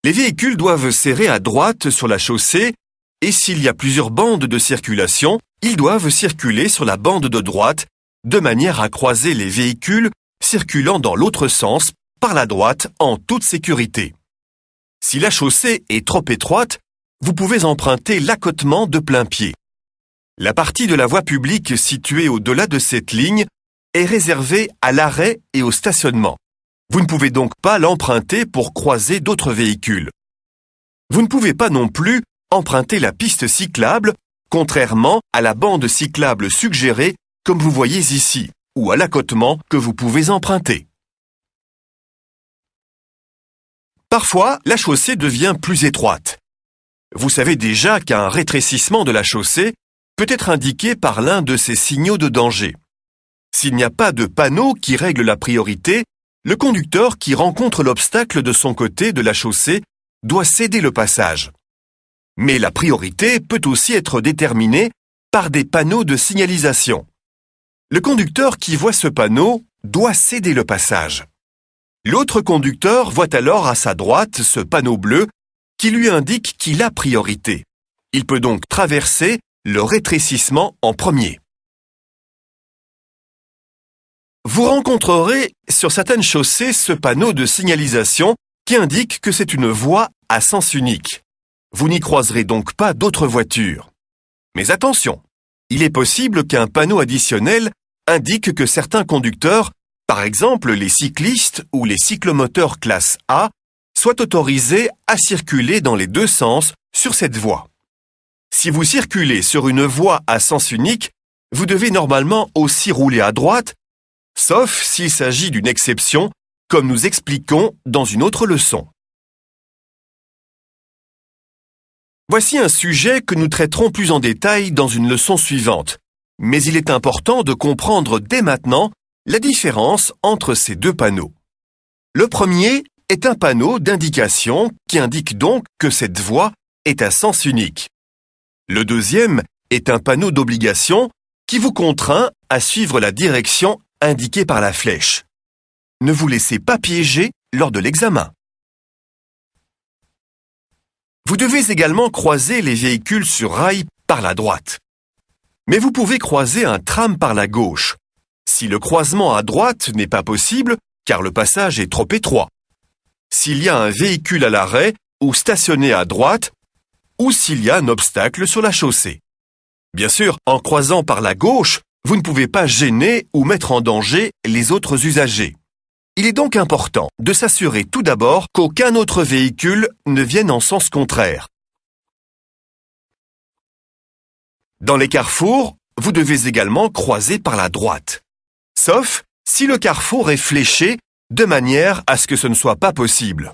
Les véhicules doivent serrer à droite sur la chaussée et s'il y a plusieurs bandes de circulation, ils doivent circuler sur la bande de droite de manière à croiser les véhicules circulant dans l'autre sens par la droite en toute sécurité. Si la chaussée est trop étroite, vous pouvez emprunter l'accotement de plain-pied. La partie de la voie publique située au-delà de cette ligne est réservée à l'arrêt et au stationnement. Vous ne pouvez donc pas l'emprunter pour croiser d'autres véhicules. Vous ne pouvez pas non plus emprunter la piste cyclable, contrairement à la bande cyclable suggérée, comme vous voyez ici, ou à l'accotement que vous pouvez emprunter. Parfois, la chaussée devient plus étroite. Vous savez déjà qu'un rétrécissement de la chaussée peut être indiqué par l'un de ces signaux de danger. S'il n'y a pas de panneau qui règle la priorité, le conducteur qui rencontre l'obstacle de son côté de la chaussée doit céder le passage. Mais la priorité peut aussi être déterminée par des panneaux de signalisation. Le conducteur qui voit ce panneau doit céder le passage. L'autre conducteur voit alors à sa droite ce panneau bleu qui lui indique qu'il a priorité. Il peut donc traverser le rétrécissement en premier. Vous rencontrerez sur certaines chaussées ce panneau de signalisation qui indique que c'est une voie à sens unique. Vous n'y croiserez donc pas d'autres voitures. Mais attention, il est possible qu'un panneau additionnel indique que certains conducteurs, par exemple les cyclistes ou les cyclomoteurs classe A, soient autorisés à circuler dans les deux sens sur cette voie. Si vous circulez sur une voie à sens unique, vous devez normalement aussi rouler à droite, sauf s'il s'agit d'une exception, comme nous expliquons dans une autre leçon. Voici un sujet que nous traiterons plus en détail dans une leçon suivante, mais il est important de comprendre dès maintenant la différence entre ces deux panneaux. Le premier est un panneau d'indication qui indique donc que cette voie est à sens unique. Le deuxième est un panneau d'obligation qui vous contraint à suivre la direction indiquée par la flèche. Ne vous laissez pas piéger lors de l'examen. Vous devez également croiser les véhicules sur rail par la droite. Mais vous pouvez croiser un tram par la gauche. Si le croisement à droite n'est pas possible, car le passage est trop étroit. S'il y a un véhicule à l'arrêt ou stationné à droite, ou s'il y a un obstacle sur la chaussée. Bien sûr, en croisant par la gauche, vous ne pouvez pas gêner ou mettre en danger les autres usagers. Il est donc important de s'assurer tout d'abord qu'aucun autre véhicule ne vienne en sens contraire. Dans les carrefours, vous devez également croiser par la droite. Sauf si le carrefour est fléché de manière à ce que ce ne soit pas possible.